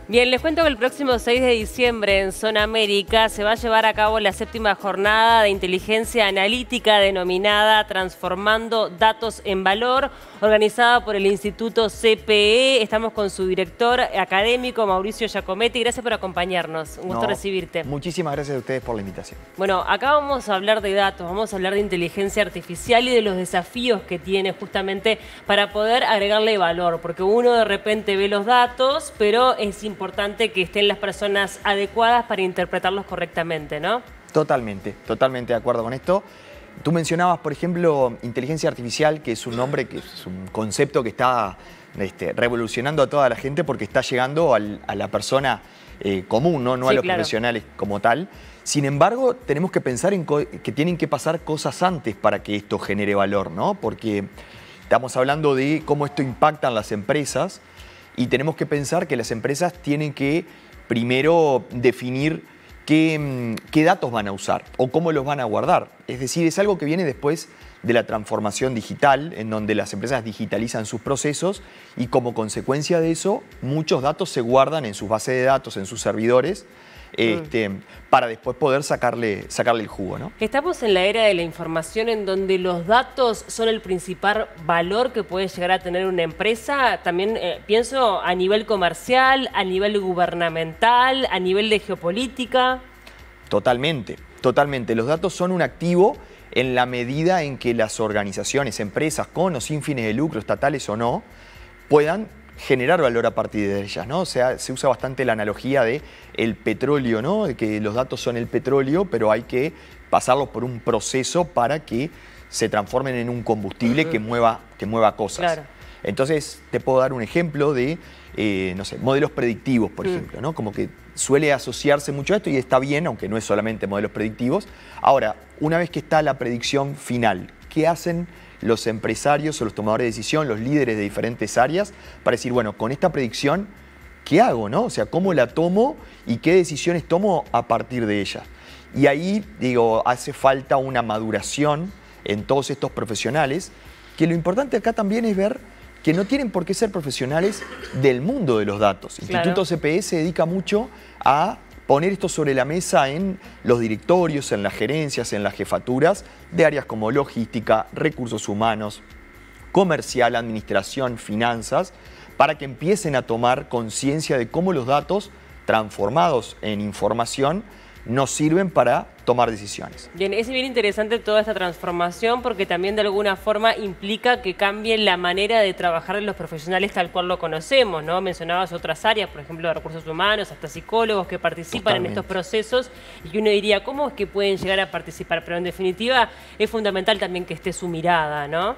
Bien, les cuento que el próximo 6 de diciembre en Zona América se va a llevar a cabo la 7ª jornada de inteligencia analítica denominada Transformando Datos en Valor, organizada por el Instituto CPE. Estamos con su director académico, Mauricio Giacometti. Gracias por acompañarnos. Un gusto recibirte. Muchísimas gracias a ustedes por la invitación. Bueno, acá vamos a hablar de datos, vamos a hablar de inteligencia artificial y de los desafíos que tiene justamente para poder agregarle valor, porque uno de repente ve los datos, pero es importante que estén las personas adecuadas para interpretarlos correctamente, ¿no? Totalmente de acuerdo con esto. Tú mencionabas, por ejemplo, inteligencia artificial, que es un nombre, que es un concepto que está revolucionando a toda la gente porque está llegando a la persona común, no a los profesionales como tal. Sin embargo, tenemos que pensar en que tienen que pasar cosas antes para que esto genere valor, ¿no? Porque estamos hablando de cómo esto impacta en las empresas y tenemos que pensar que las empresas tienen que primero definir qué datos van a usar o cómo los van a guardar. Es decir, es algo que viene después de la transformación digital, en donde las empresas digitalizan sus procesos y como consecuencia de eso, muchos datos se guardan en sus bases de datos, en sus servidores, para después poder sacarle el jugo, ¿no? Estamos en la era de la información en donde los datos son el principal valor que puede llegar a tener una empresa. También pienso a nivel comercial, a nivel gubernamental, a nivel de geopolítica. Totalmente. Los datos son un activo en la medida en que las organizaciones, empresas con o sin fines de lucro, estatales o no, puedan generar valor a partir de ellas, ¿no? O sea, se usa bastante la analogía de el petróleo, ¿no? De que los datos son el petróleo, pero hay que pasarlos por un proceso para que se transformen en un combustible que mueva cosas. Claro. Entonces, te puedo dar un ejemplo de, no sé, modelos predictivos, por ejemplo, ¿no? Como que suele asociarse mucho a esto y está bien, aunque no es solamente modelos predictivos. Ahora, una vez que está la predicción final, ¿qué hacen los empresarios o los tomadores de decisión, los líderes de diferentes áreas, para decir, bueno, con esta predicción, ¿qué hago, no? O sea, ¿cómo la tomo y qué decisiones tomo a partir de ella? Y ahí, digo, hace falta una maduración en todos estos profesionales, que lo importante acá también es ver que no tienen por qué ser profesionales del mundo de los datos. Claro. Instituto CPE se dedica mucho a poner esto sobre la mesa en los directorios, en las gerencias, en las jefaturas de áreas como logística, recursos humanos, comercial, administración, finanzas, para que empiecen a tomar conciencia de cómo los datos transformados en información nos sirven para tomar decisiones. Bien, es bien interesante toda esta transformación porque también de alguna forma implica que cambie la manera de trabajar de los profesionales tal cual lo conocemos, ¿no? Mencionabas otras áreas, por ejemplo, de recursos humanos, hasta psicólogos que participan en estos procesos y que uno diría, ¿cómo es que pueden llegar a participar? Pero en definitiva es fundamental también que esté su mirada, ¿no?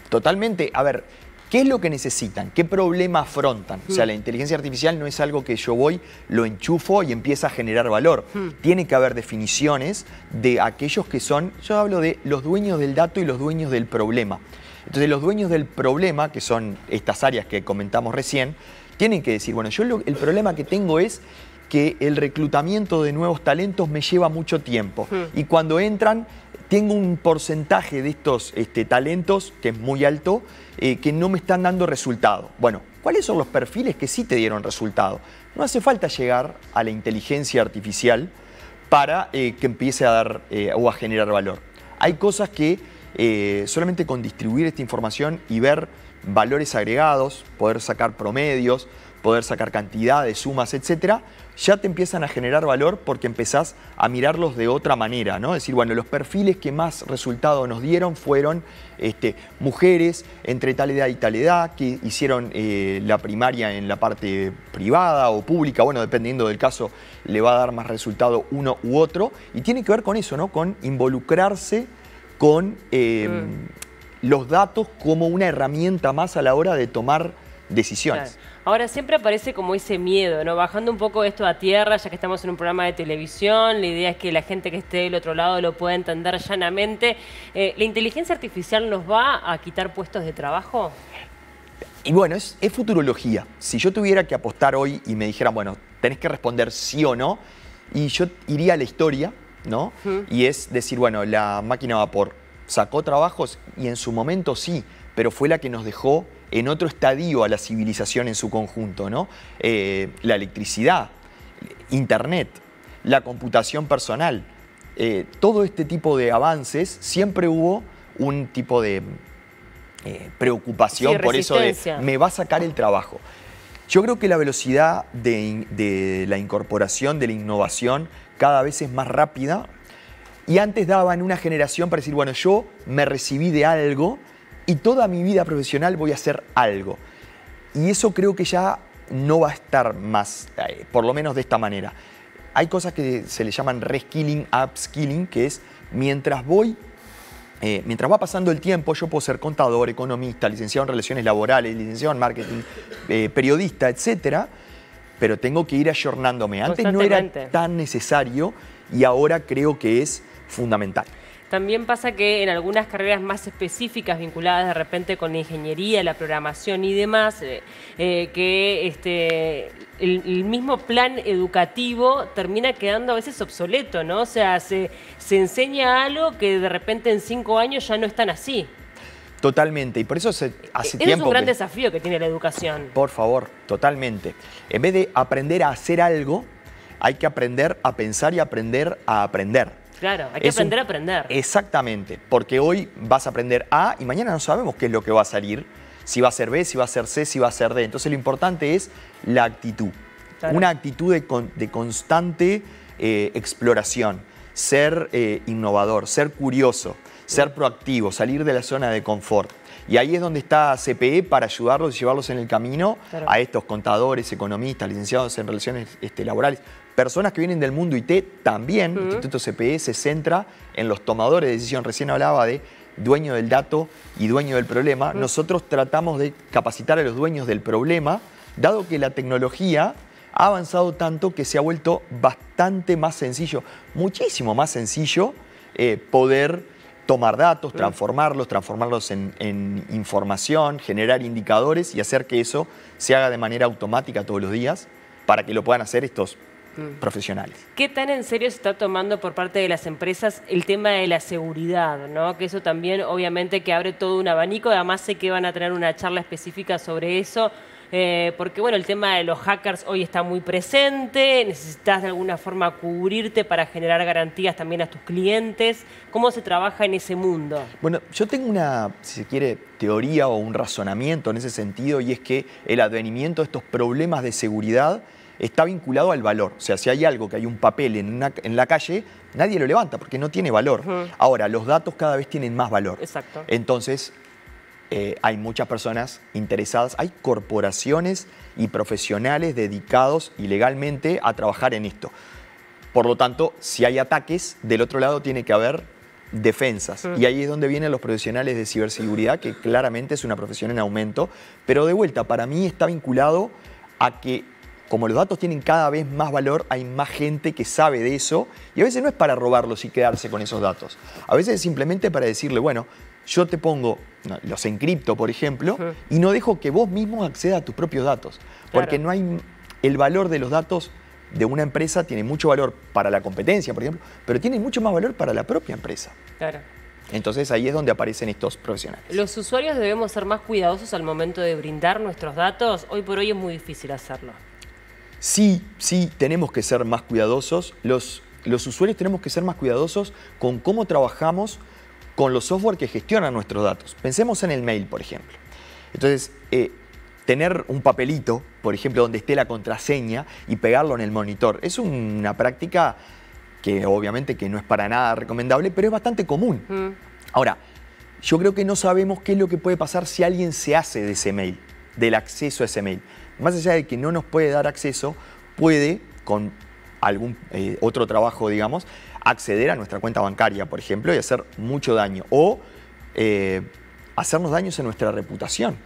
Totalmente. A ver, ¿qué es lo que necesitan? ¿Qué problema afrontan? O sea, la inteligencia artificial no es algo que yo voy, lo enchufo y empieza a generar valor. Tiene que haber definiciones de aquellos que son, yo hablo de los dueños del dato y los dueños del problema. Entonces, los dueños del problema, que son estas áreas que comentamos recién, tienen que decir, bueno, el problema que tengo es que el reclutamiento de nuevos talentos me lleva mucho tiempo. Y cuando entran, tengo un porcentaje de estos talentos, que es muy alto, que no me están dando resultado. Bueno, ¿cuáles son los perfiles que sí te dieron resultado? No hace falta llegar a la inteligencia artificial para que empiece a dar o a generar valor. Hay cosas que solamente con distribuir esta información y ver valores agregados, poder sacar promedios, poder sacar cantidades, sumas, etcétera, ya te empiezan a generar valor porque empezás a mirarlos de otra manera, ¿no? Es decir, bueno, los perfiles que más resultado nos dieron fueron mujeres entre tal edad y tal edad, que hicieron la primaria en la parte privada o pública, bueno, dependiendo del caso, le va a dar más resultado uno u otro, y tiene que ver con eso, ¿no? Con involucrarse con los datos como una herramienta más a la hora de tomar decisiones. Claro. Ahora siempre aparece como ese miedo, ¿no? Bajando un poco esto a tierra, ya que estamos en un programa de televisión, la idea es que la gente que esté del otro lado lo pueda entender llanamente. ¿La inteligencia artificial nos va a quitar puestos de trabajo? Y bueno, es futurología. Si yo tuviera que apostar hoy y me dijeran, bueno, tenés que responder sí o no, y yo iría a la historia, ¿no? Y es decir, bueno, la máquina a vapor sacó trabajos y en su momento sí, pero fue la que nos dejó en otro estadio a la civilización en su conjunto, ¿no? La electricidad, Internet, la computación personal, todo este tipo de avances, siempre hubo un tipo de preocupación por eso de me va a sacar el trabajo. Yo creo que la velocidad de la incorporación, de la innovación, cada vez es más rápida. Y antes daba en una generación para decir, bueno, yo me recibí de algo y toda mi vida profesional voy a hacer algo. Y eso creo que ya no va a estar más, por lo menos de esta manera. Hay cosas que se le llaman reskilling, upskilling, que es mientras va pasando el tiempo, yo puedo ser contador, economista, licenciado en relaciones laborales, licenciado en marketing, periodista, etcétera, pero tengo que ir ayornándome. Antes no era tan necesario y ahora creo que es fundamental. También pasa que en algunas carreras más específicas vinculadas de repente con la ingeniería, la programación y demás, que el mismo plan educativo termina quedando a veces obsoleto, ¿no? O sea, se enseña algo que de repente en 5 años ya no es tan así. Totalmente, y por eso hace tiempo... Es un gran desafío que tiene la educación. Por favor, totalmente. En vez de aprender a hacer algo, hay que aprender a pensar y aprender a aprender. Claro, hay que aprender a aprender. Exactamente, porque hoy vas a aprender A y mañana no sabemos qué es lo que va a salir, si va a ser B, si va a ser C, si va a ser D. Entonces lo importante es la actitud, una actitud de constante exploración, ser innovador, ser curioso, ser proactivo, salir de la zona de confort. Y ahí es donde está CPE para ayudarlos y llevarlos en el camino a estos contadores, economistas, licenciados en relaciones laborales. Personas que vienen del mundo IT también, Instituto CPE se centra en los tomadores de decisión. Recién hablaba de dueño del dato y dueño del problema. Nosotros tratamos de capacitar a los dueños del problema, dado que la tecnología ha avanzado tanto que se ha vuelto bastante más sencillo, muchísimo más sencillo poder tomar datos, transformarlos en información, generar indicadores y hacer que eso se haga de manera automática todos los días para que lo puedan hacer estos profesionales. ¿Qué tan en serio se está tomando por parte de las empresas el tema de la seguridad, ¿no? Que eso también obviamente que abre todo un abanico, además sé que van a tener una charla específica sobre eso, porque bueno, el tema de los hackers hoy está muy presente, necesitas de alguna forma cubrirte para generar garantías también a tus clientes. ¿Cómo se trabaja en ese mundo? Bueno, yo tengo una, si se quiere, teoría o un razonamiento en ese sentido, y es que el advenimiento de estos problemas de seguridad está vinculado al valor. O sea, si hay algo, que hay un papel en la calle, nadie lo levanta porque no tiene valor. Ahora, los datos cada vez tienen más valor. Exacto. Entonces, hay muchas personas interesadas, hay corporaciones y profesionales dedicados ilegalmente a trabajar en esto. Por lo tanto, si hay ataques, del otro lado tiene que haber defensas. Y ahí es donde vienen los profesionales de ciberseguridad, que claramente es una profesión en aumento. Pero de vuelta, para mí está vinculado a que, como los datos tienen cada vez más valor, hay más gente que sabe de eso. Y a veces no es para robarlos y quedarse con esos datos. A veces es simplemente para decirle, bueno, yo te pongo, los encripto, por ejemplo, y no dejo que vos mismo accedas a tus propios datos. Porque no hay, el valor de los datos de una empresa tiene mucho valor para la competencia, por ejemplo, pero tiene mucho más valor para la propia empresa. Claro. Entonces ahí es donde aparecen estos profesionales. ¿Los usuarios debemos ser más cuidadosos al momento de brindar nuestros datos? Hoy por hoy es muy difícil hacerlo. Sí, tenemos que ser más cuidadosos. Los usuarios tenemos que ser más cuidadosos con cómo trabajamos con los software que gestionan nuestros datos. Pensemos en el mail, por ejemplo. Entonces, tener un papelito, por ejemplo, donde esté la contraseña y pegarlo en el monitor, es una práctica que obviamente que no es para nada recomendable, pero es bastante común. Ahora, yo creo que no sabemos qué es lo que puede pasar si alguien se hace de ese mail, del acceso a ese mail. Más allá de que no nos puede dar acceso, puede, con algún otro trabajo, digamos, acceder a nuestra cuenta bancaria, por ejemplo, y hacer mucho daño. O hacernos daños en nuestra reputación.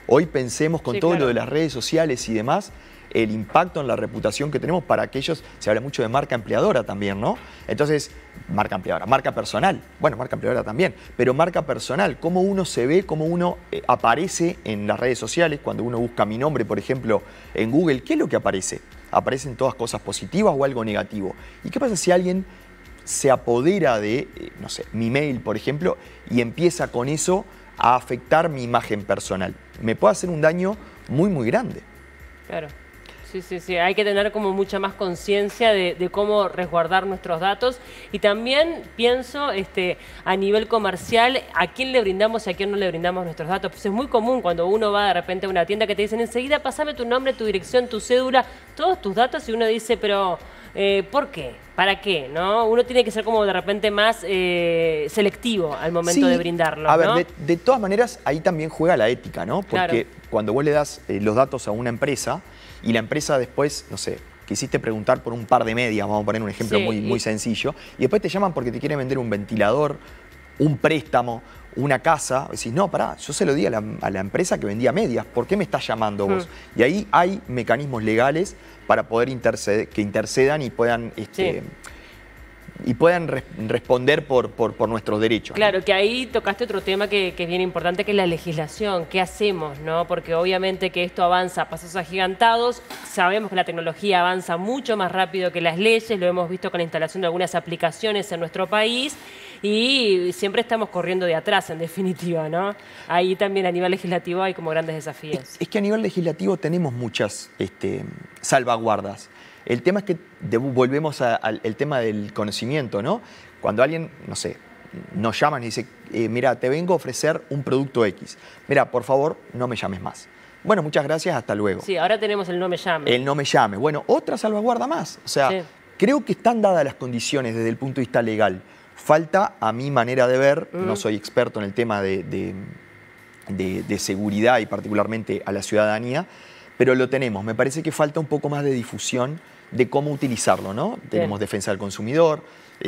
Hoy pensemos con todo lo de las redes sociales y demás, el impacto en la reputación que tenemos para aquellos, se habla mucho de marca empleadora también, ¿no? Entonces, marca empleadora, marca personal, bueno, marca empleadora también, pero marca personal, cómo uno se ve, cómo uno aparece en las redes sociales, cuando uno busca mi nombre, por ejemplo, en Google, ¿qué es lo que aparece? ¿Aparecen todas cosas positivas o algo negativo? ¿Y qué pasa si alguien se apodera de, no sé, mi mail, por ejemplo, y empieza con eso a afectar mi imagen personal. Me puede hacer un daño muy, muy grande. Claro. Sí, sí, sí. Hay que tener como mucha más conciencia de cómo resguardar nuestros datos. Y también pienso a nivel comercial, a quién le brindamos y a quién no le brindamos nuestros datos. Pues es muy común cuando uno va de repente a una tienda que te dicen enseguida, pasame tu nombre, tu dirección, tu cédula, todos tus datos, y uno dice, pero ¿por qué? ¿Para qué? ¿No? Uno tiene que ser como de repente más selectivo al momento de brindarlo. A ver, ¿no? de todas maneras, ahí también juega la ética, ¿no? Porque Claro. cuando vos le das los datos a una empresa y la empresa después, no sé, quisiste preguntar por un par de medias, vamos a poner un ejemplo muy sencillo, y después te llaman porque te quieren vender un ventilador, un préstamo, una casa, decís, no, pará, yo se lo di a la empresa que vendía medias, ¿por qué me estás llamando vos? Y ahí hay mecanismos legales para poder que intercedan y puedan responder por nuestros derechos. Claro, que ahí tocaste otro tema que es bien importante, que es la legislación. ¿Qué hacemos? ¿No? Porque obviamente que esto avanza a pasos agigantados. Sabemos que la tecnología avanza mucho más rápido que las leyes. Lo hemos visto con la instalación de algunas aplicaciones en nuestro país. Y siempre estamos corriendo de atrás, en definitiva, ¿no? Ahí también a nivel legislativo hay como grandes desafíos. Es que a nivel legislativo tenemos muchas salvaguardas. El tema es que volvemos al tema del conocimiento, ¿no? Cuando alguien, no sé, nos llaman y dice, mira, te vengo a ofrecer un producto X. Mira, por favor, no me llames más. Bueno, muchas gracias, hasta luego. Sí, ahora tenemos el no me llame. El no me llame. Bueno, otra salvaguarda más. O sea, creo que están dadas las condiciones desde el punto de vista legal. Falta, a mi manera de ver, no soy experto en el tema de seguridad y particularmente a la ciudadanía, pero lo tenemos. Me parece que falta un poco más de difusión de cómo utilizarlo, ¿no? Tenemos defensa del consumidor,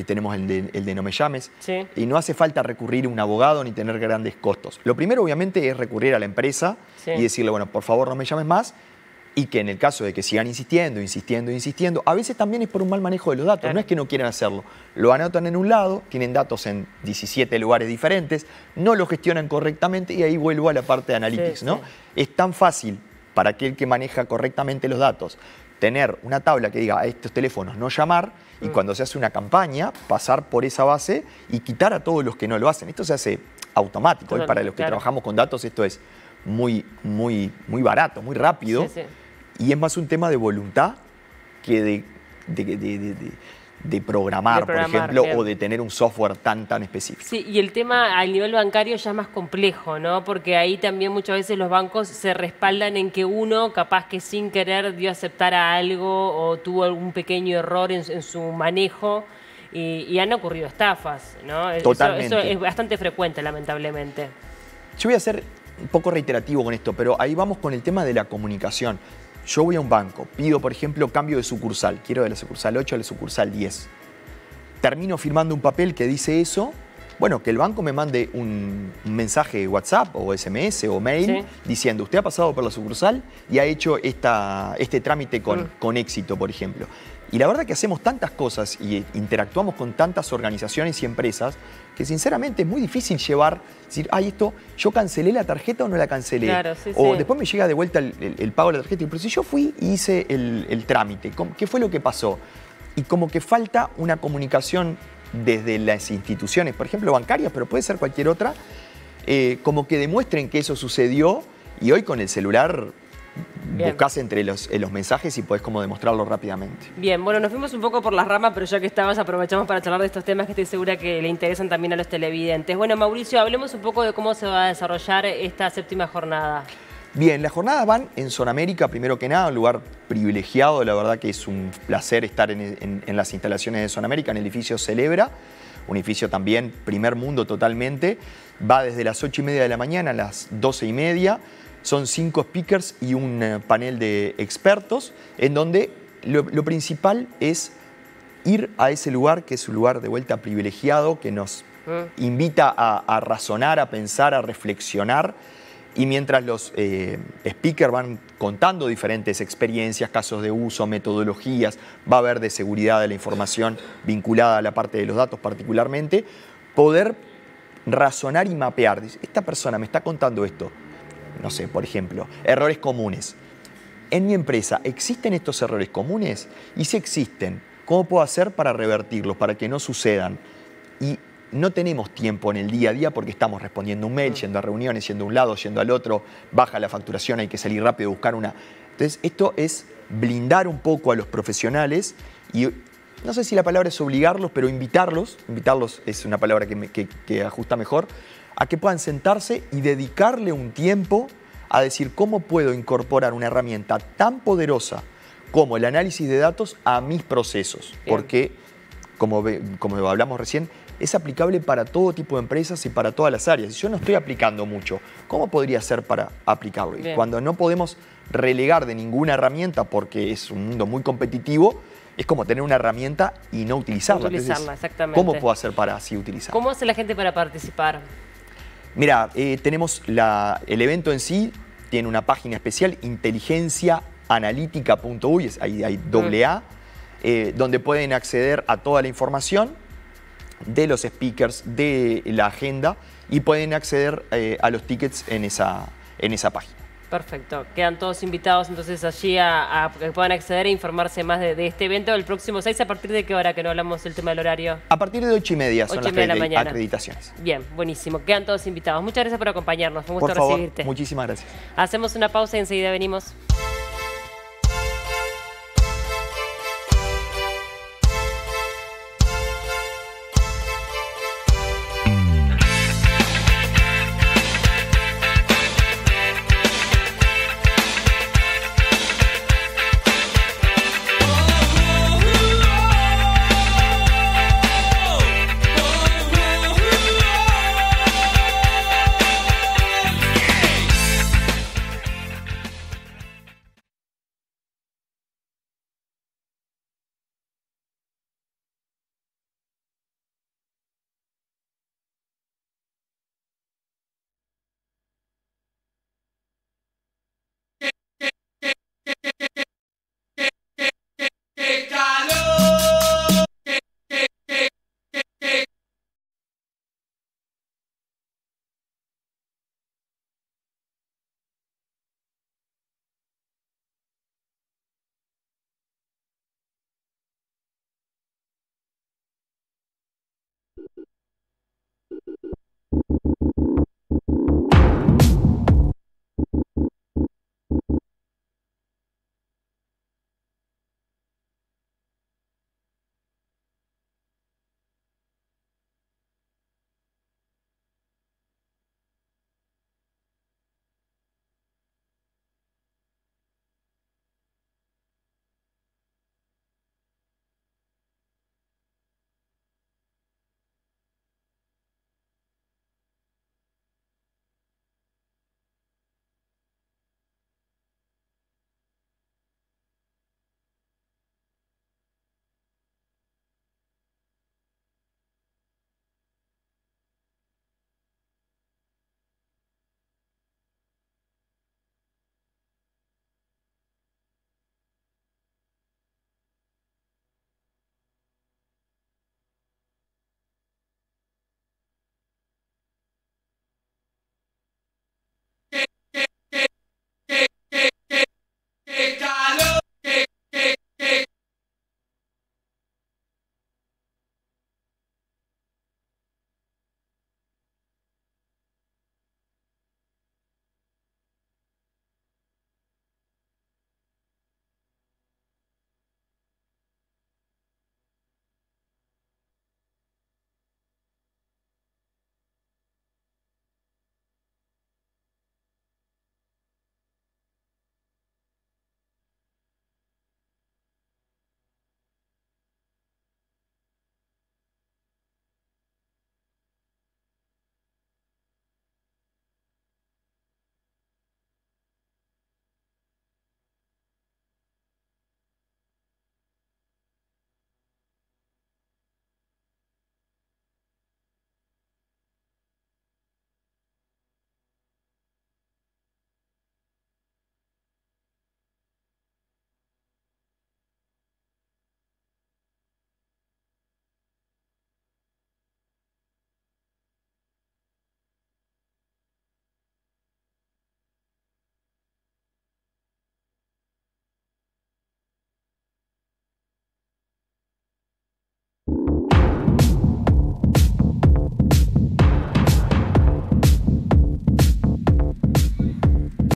tenemos el de no me llames, y no hace falta recurrir a un abogado ni tener grandes costos. Lo primero, obviamente, es recurrir a la empresa y decirle, bueno, por favor no me llames más, y que en el caso de que sigan insistiendo, a veces también es por un mal manejo de los datos, no es que no quieran hacerlo, lo anotan en un lado, tienen datos en 17 lugares diferentes, no lo gestionan correctamente y ahí vuelvo a la parte de analytics, ¿no? Es tan fácil para aquel que maneja correctamente los datos tener una tabla que diga a estos teléfonos no llamar y cuando se hace una campaña pasar por esa base y quitar a todos los que no lo hacen. Esto se hace automático y para los que trabajamos con datos esto es muy barato, muy rápido. Y es más un tema de voluntad que de programar, por ejemplo, o de tener un software tan específico. Sí, y el tema al nivel bancario ya es más complejo, ¿no? Porque ahí también muchas veces los bancos se respaldan en que uno, capaz que sin querer, dio a aceptar a algo o tuvo algún pequeño error en su manejo y han ocurrido estafas, ¿no? Totalmente. Eso es bastante frecuente, lamentablemente. Yo voy a ser un poco reiterativo con esto, pero ahí vamos con el tema de la comunicación. Yo voy a un banco, pido, por ejemplo, cambio de sucursal. Quiero de la sucursal 8 a la sucursal 10. Termino firmando un papel que dice eso. Bueno, que el banco me mande un mensaje de WhatsApp o SMS o mail diciendo usted ha pasado por la sucursal y ha hecho este trámite con éxito, por ejemplo. Y la verdad que hacemos tantas cosas y interactuamos con tantas organizaciones y empresas que sinceramente es muy difícil decir, ay, esto, yo cancelé la tarjeta o no la cancelé. Claro, o después me llega de vuelta el pago de la tarjeta. Pero si yo fui y hice el trámite, ¿qué fue lo que pasó? Y como que falta una comunicación desde las instituciones, por ejemplo bancarias, pero puede ser cualquier otra, como que demuestren que eso sucedió y hoy con el celular buscás entre los mensajes y podés como demostrarlo rápidamente. Bien, bueno, nos fuimos un poco por las ramas, pero ya que estabas aprovechamos para charlar de estos temas que estoy segura que le interesan también a los televidentes. Bueno, Mauricio, hablemos un poco de cómo se va a desarrollar esta 7ª jornada. Bien, las jornadas van en Zona América, primero que nada, un lugar privilegiado, la verdad que es un placer estar en las instalaciones de Zona América, en el edificio Celebra, un edificio también primer mundo totalmente, va desde las 8:30 de la mañana a las 12:30, son 5 speakers y un panel de expertos, en donde lo principal es ir a ese lugar, que es un lugar de vuelta privilegiado, que nos invita a razonar, a pensar, a reflexionar. Y mientras los speakers van contando diferentes experiencias, casos de uso, metodologías, va a haber de seguridad de la información vinculada a la parte de los datos particularmente, poder razonar y mapear. Esta persona me está contando esto, no sé, por ejemplo, errores comunes. En mi empresa, ¿existen estos errores comunes? Y si existen, ¿cómo puedo hacer para revertirlos, para que no sucedan? Y no tenemos tiempo en el día a día porque estamos respondiendo un mail, yendo a reuniones, yendo a un lado, yendo al otro, baja la facturación, hay que salir rápido a buscar una. Entonces, esto es blindar un poco a los profesionales y no sé si la palabra es obligarlos, pero invitarlos es una palabra que ajusta mejor, a que puedan sentarse y dedicarle un tiempo a decir cómo puedo incorporar una herramienta tan poderosa como el análisis de datos a mis procesos. Bien. Porque, como hablamos recién, es aplicable para todo tipo de empresas y para todas las áreas. Si yo no estoy aplicando mucho, ¿cómo podría ser para aplicarlo? Y cuando no podemos relegar de ninguna herramienta porque es un mundo muy competitivo, es como tener una herramienta y no utilizarla. Entonces, exactamente. ¿Cómo puedo hacer para así utilizarla? ¿Cómo hace la gente para participar? Mira, tenemos el evento en sí, tiene una página especial, inteligenciaanalítica.uy, ahí hay AA, donde pueden acceder a toda la información de los speakers, de la agenda, y pueden acceder a los tickets en esa página. Perfecto. Quedan todos invitados entonces allí a que puedan acceder e informarse más de este evento el próximo 6. ¿A partir de qué hora, que no hablamos del tema del horario? A partir de 8:30 son las acreditaciones. Bien, buenísimo. Quedan todos invitados. Muchas gracias por acompañarnos. Fue un gusto recibirte. Por favor, muchísimas gracias. Hacemos una pausa y enseguida venimos.